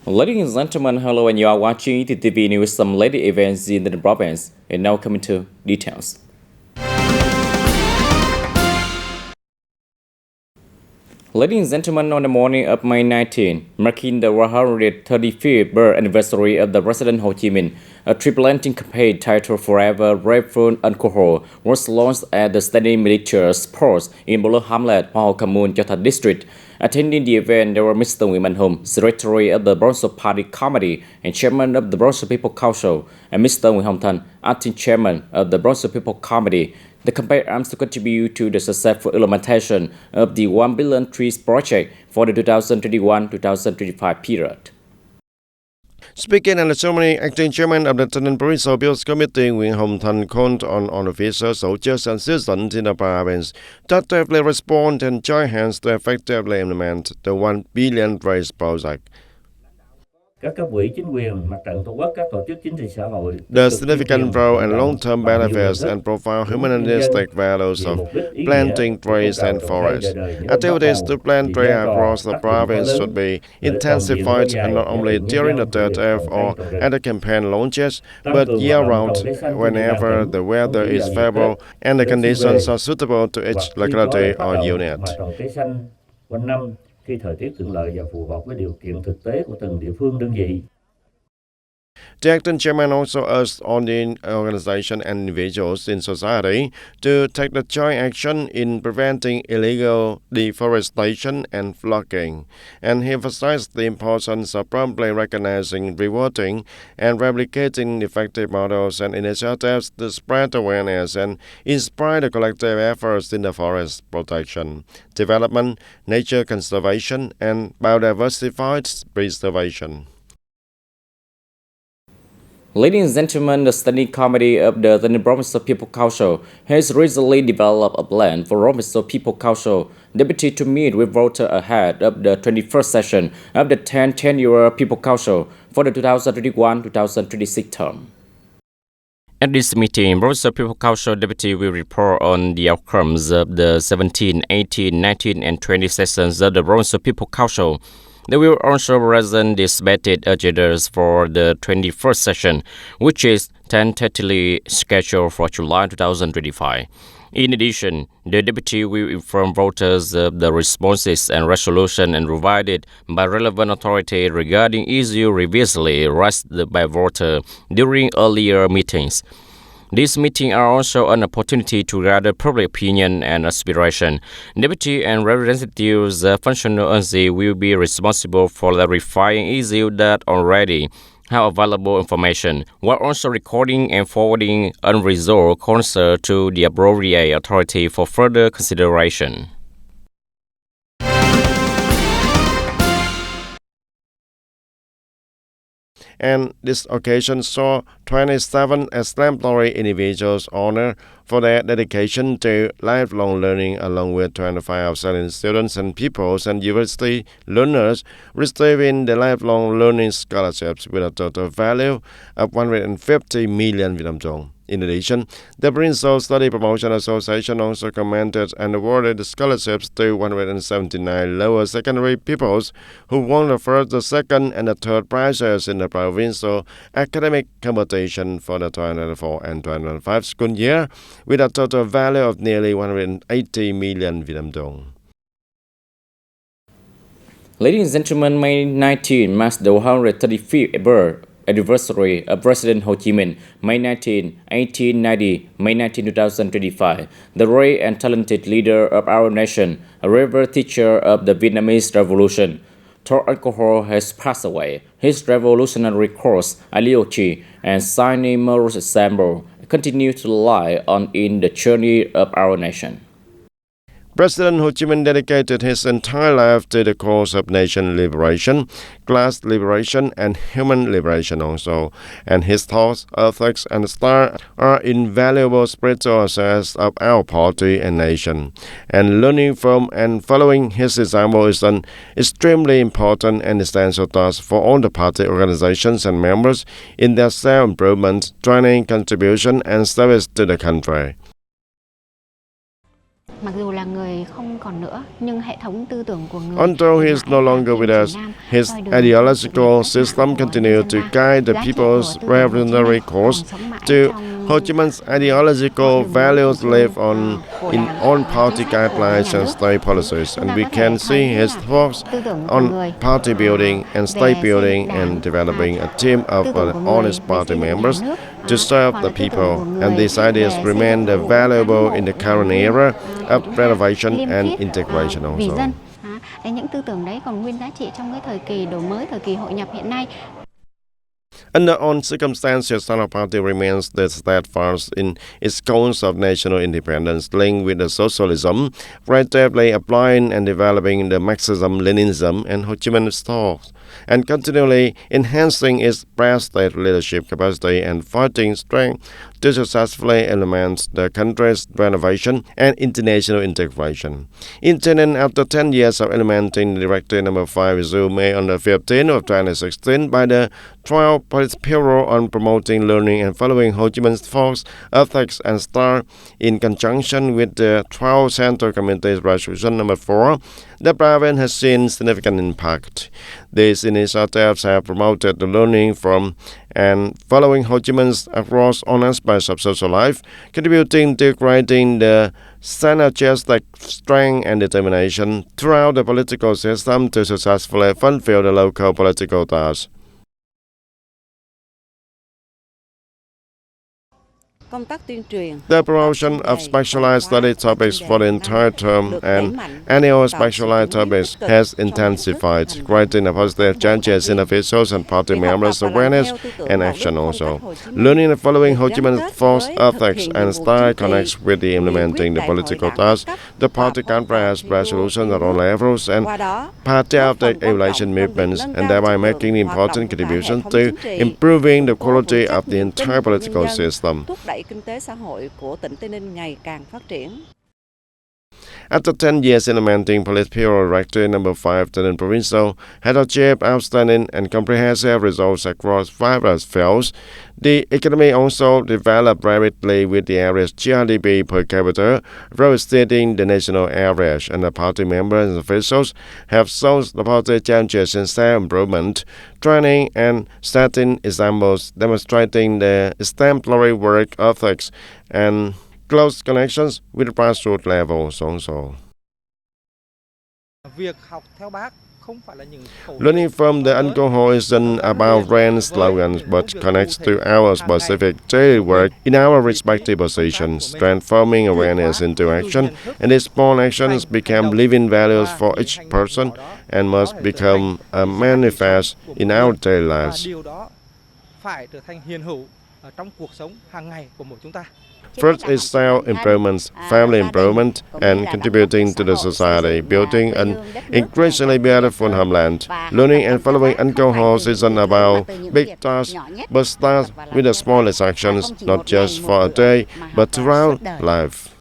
Ladies and gentlemen, hello, and you are watching TTV News, some latest events in the province. And now coming to details. Ladies and gentlemen, on the morning of May 19, marking the 135th birth anniversary of the President Ho Chi Minh, a triple-launching campaign titled Forever Rifle Alcohol was launched at the Standing Military Sports in Bolo Hamlet, Pao Kamun, Chota District. Attending the event, there were Mr. Nguyen Man Hom, Secretary of the Bronzo Party Committee and Chairman of the Bronzo People Council, and Mr. Nguyen Hong Thanh, Acting Chairman of the Bronzo People Committee. The campaign aims to contribute to the successful implementation of the 1 billion trees project for the 2021-2025 period. Speaking at the ceremony, Acting Chairman of the Tenant Provincial Bills Committee, Nguyen Hong Thanh, called on officials, soldiers and citizens in the province to actively respond and join hands to effectively implement the 1 billion trees project. The significant role and long-term benefits and profound humanistic values of planting trees and forests. Activities to plant trees across the province should be intensified not only during the 30th or at the campaign launches, but year-round whenever the weather is favorable and the conditions are suitable to each locality or unit. Khi thời tiết thuận lợi và phù hợp với điều kiện thực tế của từng địa phương đơn vị. The acting chairman also urged all the organizations and individuals in society to take the joint action in preventing illegal deforestation and logging, and he emphasized the importance of promptly recognizing, rewarding, and replicating effective models and initiatives to spread awareness and inspire the collective efforts in the forest protection, development, nature conservation, and biodiversity preservation. Ladies and gentlemen, the Standing Committee of the Provincial People Council has recently developed a plan for Provincial People Council deputy to meet with voters ahead of the 21st session of the 10th Annual People Council for the 2021-2026 term. At this meeting, Provincial People Council deputy will report on the outcomes of the 17, 18, 19, and 20 sessions of the Provincial People Council. They will also present the debated agendas for the 21st session, which is tentatively scheduled for July 2025. In addition, the deputy will inform voters of the responses and resolutions and provided by relevant authority regarding issues previously raised by voters during earlier meetings. These meetings are also an opportunity to gather public opinion and aspiration. Deputy and representatives functional agencies will be responsible for clarifying issues that already have available information, while also recording and forwarding unresolved concerns to the appropriate authority for further consideration. And this occasion saw 27 exemplary individuals honored for their dedication to lifelong learning, along with 25 outstanding students and pupils and university learners receiving the lifelong learning scholarships with a total value of 150 million Vietnam dong. In addition, the Provincial Study Promotion Association also commended and awarded the scholarships to 179 lower secondary pupils who won the first, the second, and the third prizes in the provincial academic competition for the 2024 and 2025 school year, with a total value of nearly 180 million Vietnam dong. Ladies and gentlemen, May 19 marks the 135th birth anniversary of President Ho Chi Minh, May 19, 1890, May 19, 2025, the great and talented leader of our nation, a revered teacher of the Vietnamese Revolution. Though alcohol has passed away, his revolutionary course, ideology, and shining moral example continue to lie on in the journey of our nation. President Ho Chi Minh dedicated his entire life to the cause of nation liberation, class liberation, and human liberation also, and his thoughts, ethics, and style are invaluable spiritual assets of our party and nation. And learning from and following his example is an extremely important and essential task for all the party organizations and members in their self-improvement, training, contribution, and service to the country. Mặc dù là người không còn nữa, nhưng hệ thống tư tưởng của người Although he is no longer with us, his ideological system continued to guide the people's revolutionary course. To Ho Chi Minh's ideological values live on in all party guidelines and state policies, and we can see his focus on party building and state building and developing a team of honest party members to serve the people, and these ideas remain valuable in the current era of renovation and integration also. Những tư tưởng đấy còn nguyên giá trị trong cái thời kỳ đổi mới, thời kỳ hội nhập hiện nay. Under all circumstances, Sano Party remains steadfast in its goals of national independence, linked with the socialism, relatively applying and developing the Marxism-Leninism and Ho Chi Minh thought, and continually enhancing its state leadership capacity and fighting strength to successfully implement the country's renovation and international integration. In Taynin, after 10 years of implementing Directive No. 5 issued May on the 15th of 2016 by the 12th Politburo on promoting learning and following Ho Chi Minh's thoughts, ethics, and style, in conjunction with the 12th Central Committee's Resolution No. 4, the province has seen significant impact. These initiatives have promoted the learning from and following Ho Chi Minh's across all aspects of social life, contributing to creating the synergistic strength and determination throughout the political system to successfully fulfill the local political tasks. The promotion of specialized study topics for the entire term and annual specialized topics has intensified, creating a positive changes in officials and party members' awareness and action also. Learning and following Ho Chi Minh's thoughts, ethics, and style connects with the implementing the political tasks. The party can pass resolutions at all levels and part of the evaluation movements, and thereby making important contributions to improving the quality of the entire political system. Kinh tế xã hội của tỉnh Tây Ninh ngày càng phát triển. After 10 years implementing Politburo Directive No. 5, Taynin Provincial had achieved outstanding and comprehensive results across various fields. The economy also developed rapidly, with the area's GDP per capita exceeding the national average, and the party members and officials have shown the party changes in self-improvement, training, and setting examples demonstrating the exemplary work ethics and close connections with grassroots levels also. Learning from the alcohol isn't about grand slogans, but connects to our specific daily work in our respective positions, transforming awareness into action, and these small actions become living values for each person and must become a manifest in our daily lives. First is self-improvement, family improvement, and contributing to the society, building an increasingly beautiful homeland. Learning and following alcohol isn't about big tasks, but starts with the smallest actions, not just for a day, but throughout life.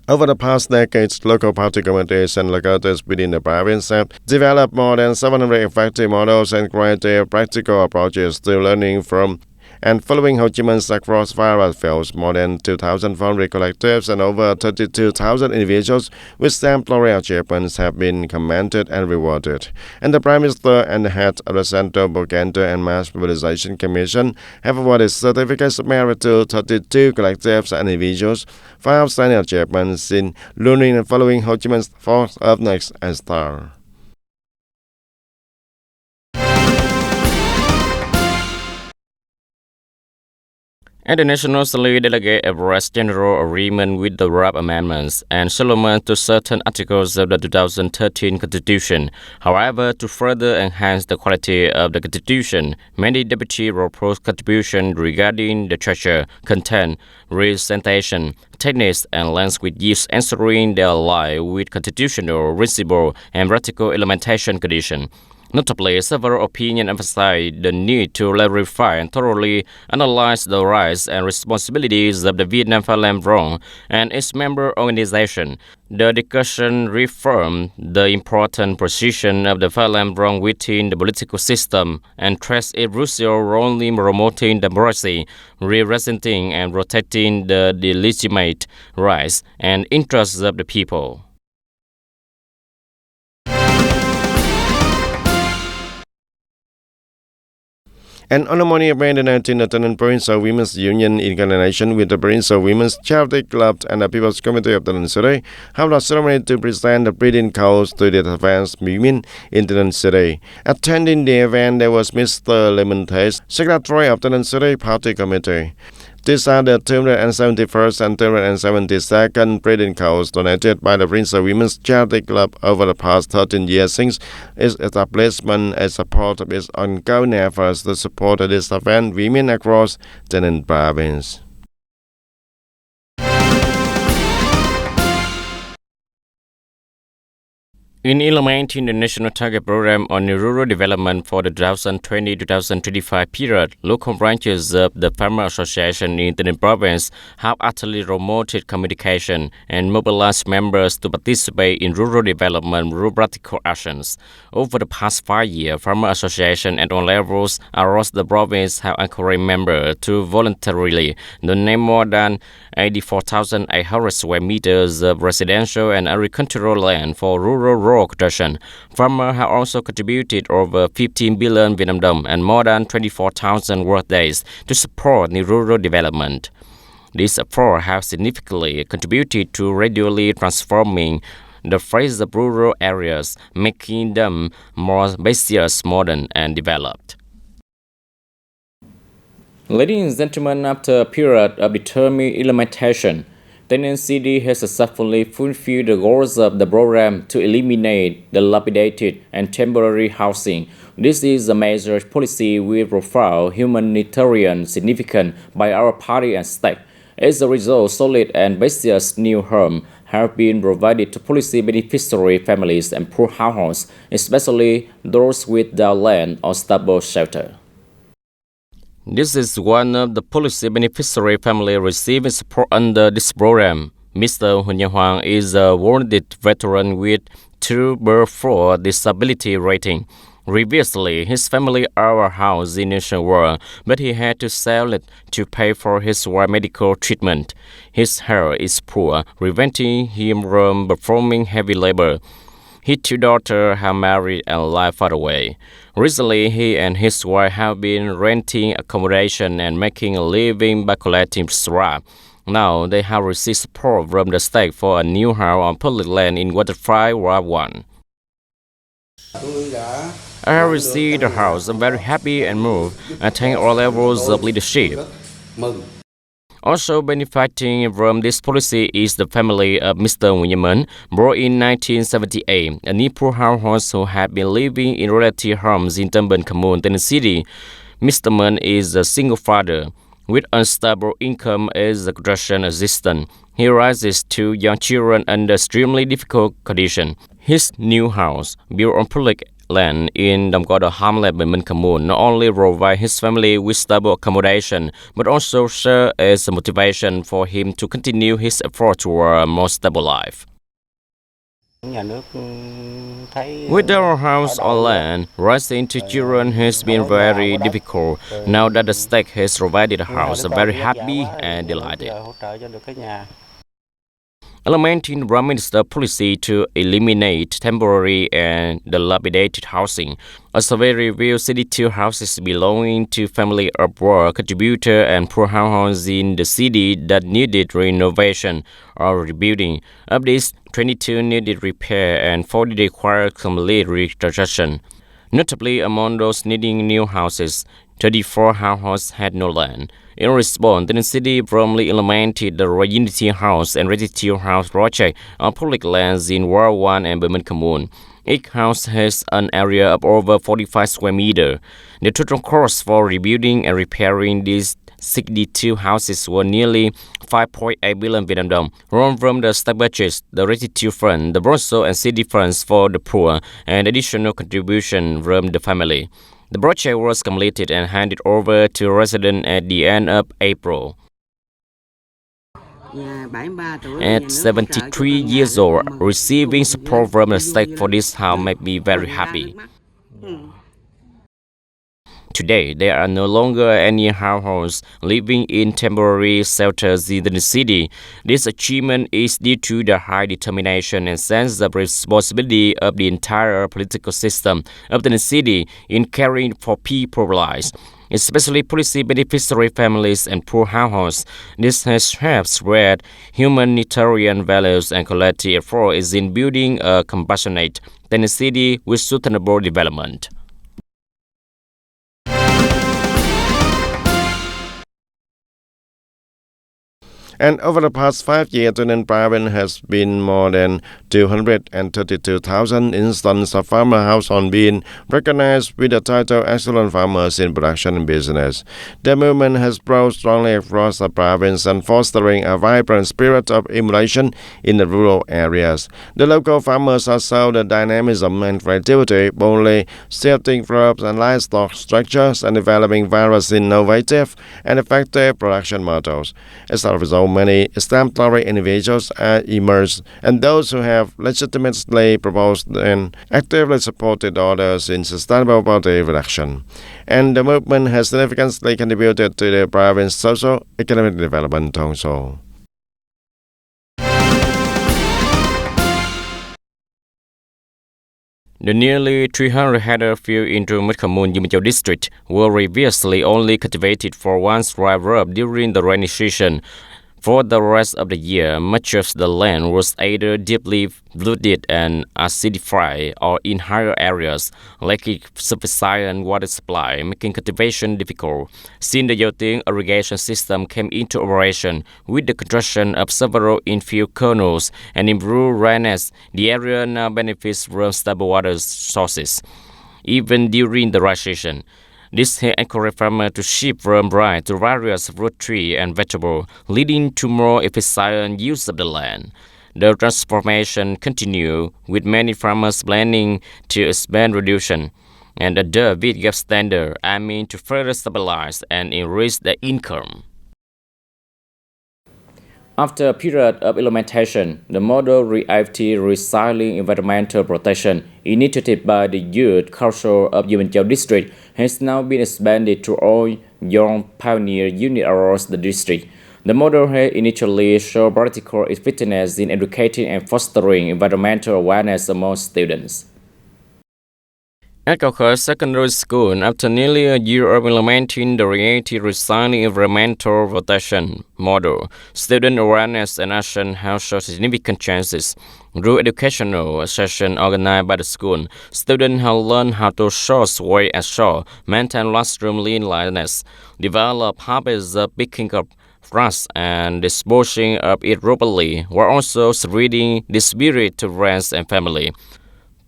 Over the past decades, local party committees and localities within the province have developed more than 700 effective models and creative practical approaches to learning from and following Ho Chi Minh's across various fields. More than 2,400 collectives and over 32,000 individuals with exemplary achievements have been commended and rewarded. And the Prime Minister and the head of the Central Propaganda and Mass Mobilization Commission have awarded certificates of merit to 32 collectives and individuals for outstanding achievements in learning and following Ho Chi Minh's thoughts, ethics, and style. And the National Assembly Delegate addressed general agreement with the draft amendments and settlement to certain articles of the 2013 Constitution. However, to further enhance the quality of the Constitution, many deputies proposed contributions regarding the structure, content, representation, techniques, and language use, ensuring they align with constitutional principle and practical implementation conditions. Notably, several opinions emphasize the need to clarify and thoroughly analyze the rights and responsibilities of the Vietnam Falun Gong and its member organization. The discussion reaffirmed the important position of the Falun Gong within the political system and stressed its crucial role in promoting democracy, representing and protecting the legitimate rights and interests of the people. An ceremony of the 19th Lieutenant Provincial Women's Union in coordination with the Provincial Women's Charity Club and the People's Committee of the City held a ceremony to present the breeding codes to the advanced women in the city. Attending the event, there was Mr. Lemon Taste, Secretary of the City Party Committee. These are the 271st and 272nd breeding codes donated by the Provincial Women's Charity Club over the past 13 years since its establishment as support of its ongoing efforts to support the disadvantaged women across the Ninh province. In implementing the National Target Program on Rural Development for the 2020-2025 period, local branches of the Farmer Association in the Ninh Province have actively promoted communication and mobilized members to participate in rural development through practical actions. Over the past 5 years, Farmer Association at all levels across the province have encouraged members to voluntarily donate more than 84,800 square meters of residential and agricultural land for rural construction. Farmers have also contributed over 15 billion Vietnam dong and more than 24,000 work days to support the rural development. These efforts have significantly contributed to gradually transforming the face of rural areas, making them more spacious, modern, and developed. Ladies and gentlemen, after a period of determined implementation, TayNinhTV has successfully fulfilled the goals of the program to eliminate dilapidated and temporary housing. This is a major policy with profound humanitarian significance by our party and state. As a result, solid and spacious new homes have been provided to policy beneficiary families and poor households, especially those without land or stable shelter. This is one of the policy beneficiary families receiving support under this program. Mr. Huỳnh Hoàng is a wounded veteran with 2/4 disability rating. Previously, his family owned a house in National World, but he had to sell it to pay for his medical treatment. His health is poor, preventing him from performing heavy labor. His two daughters have married and live far away. Recently, he and his wife have been renting accommodation and making a living by collecting straw. Now, they have received support from the state for a new house on public land in Waterfront Ward 1. I have received the house. I'm very happy and moved. I thank all levels of leadership. Also benefiting from this policy is the family of Mr. Nguyễn Mẫn, born in 1978, a Nepal household who had been living in relative homes in Tân Bình Commune, Tennessee. Mr. Mẫn is a single father with unstable income as a construction assistant. He raises two young children under extremely difficult conditions. His new house, built on public land in Đồng Cỏ Hamlet, Bình Commune, not only provide his family with stable accommodation, but also serve as a motivation for him to continue his effort toward a more stable life. With our house on land, raising two children has been very difficult. Now that the state has provided a house, I'm very happy and delighted. Implementing the Prime Minister's policy to eliminate temporary and dilapidated housing. A survey revealed 62 houses belonging to family of work contributor and poor households in the city that needed renovation or rebuilding. Of these, 22 needed repair and 40 required complete reconstruction. Notably, among those needing new houses, 34 households had no land. In response, the city promptly implemented the Unity House and Residential House project on public lands in Ward 1 and Bình Commune. Each house has an area of over 45 square meters. The total cost for rebuilding and repairing these 62 houses were nearly 5.8 billion Vietnam dong, drawn from the state budgets, the restitute fund, the Bronzo and city funds for the poor, and additional contribution from the family. The project was completed and handed over to residents at the end of April. At 73 years old, receiving support from the state for this house made me very happy. Today, there are no longer any households living in temporary shelters in the city. This achievement is due to the high determination and sense of responsibility of the entire political system of the city in caring for people's lives, especially policy beneficiary families and poor households. This has helped spread humanitarian values and collective effort in building a compassionate city with sustainable development. And over the past 5 years, Tayninh province has been more than 232,000 instances of farmer household being recognized with the title Excellent Farmers in Production and Business. The movement has grown strongly across the province and fostering a vibrant spirit of emulation in the rural areas. The local farmers are showing the dynamism and creativity, boldly shifting crops and livestock structures and developing various innovative and effective production models. As a result, many exemplary individuals are emerged, and those who have legitimately proposed and actively supported others in sustainable poverty reduction. And the movement has significantly contributed to the province's socio-economic development also. The nearly 300 hectare field in Trung Commune, Dư Mân Châu district were previously only cultivated for one dry rub during the rainy season. For the rest of the year, much of the land was either deeply flooded and acidified or in higher areas, lacking sufficient water supply, making cultivation difficult. Since the Yotting irrigation system came into operation with the construction of several infill canals and improved drainage, the area now benefits from stable water sources. Even during the dry season, this has encouraged farmers to shift from rice to various fruit trees and vegetables, leading to more efficient use of the land. The transformation continues, with many farmers planning to expand production and adopt with gap standard, aiming to further stabilize and increase their income. After a period of implementation, the model reactive recycling environmental protection initiative by the Youth Council of Dư Mân Châu district has now been expanded to all young pioneer units across the district. The model has initially shown practical effectiveness in educating and fostering environmental awareness among students. At Cao Secondary School, after nearly a year of implementing the reactive recycling environmental protection model, student awareness and action have shown significant chances. Through educational sessions organized by the school, students have learned how to sort waste at shore, maintain classroom cleanliness, develop habits of picking up trash and disposing of it properly, while also spreading the spirit to friends and family.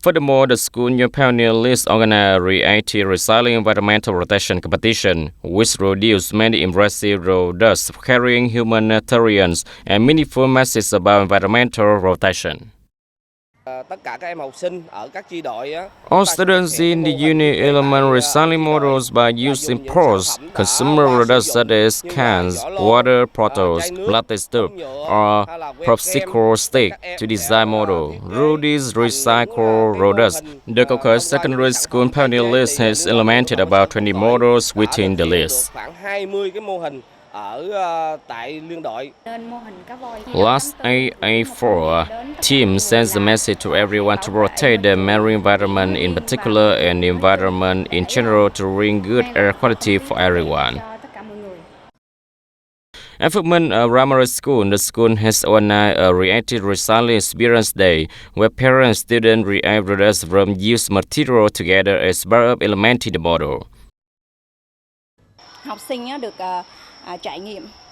Furthermore, the school Young Pioneer List organized reactive recycling environmental protection competition, which produced many impressive products carrying humanitarian and meaningful messages about environmental protection. All students in the unit implement recycling models by using post-consumer products such as cans, water bottles, plastic tubes, or popsicle stick to design model. Through these recycled products, the Cao Secondary School Pioneer List has implemented about 20 models within the list. Last AA4 team sends a message to everyone to protect the marine environment in particular and the environment in general to bring good air quality for everyone. At Phước Primary School, the school has organized a reactive recycling experience day where parents, students react products from used material together as part of implementing the model.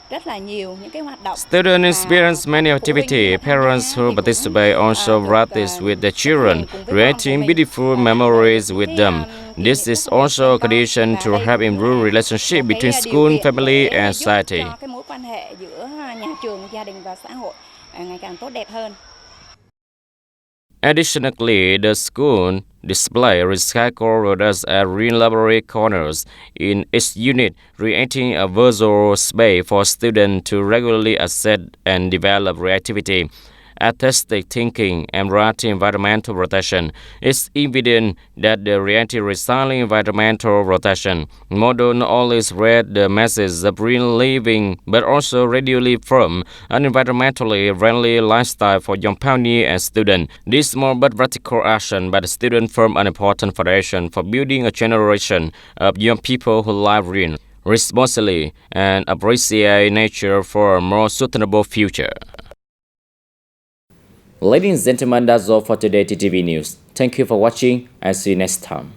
rất là nhiều những cái hoạt động. Students experience many activities. Parents who participate also practice with their children, creating beautiful memories with them. This is also a condition to help improve relationship between school, family, and society. Cho cái mối quan hệ giữa nhà trường, gia đình và xã hội ngày càng tốt đẹp hơn. Additionally, the school display recycled products at green library corners in its unit, creating a virtual space for students to regularly access and develop creativity, artistic thinking, and writing environmental protection. It's evident that the reality recycling environmental protection model not only spread the message of green living, but also readily from an environmentally friendly lifestyle for young pioneers and students. This small but practical action by the students form an important foundation for building a generation of young people who live green, responsibly, and appreciate nature for a more sustainable future. Ladies and gentlemen, that's all for today TTV News. Thank you for watching and see you next time.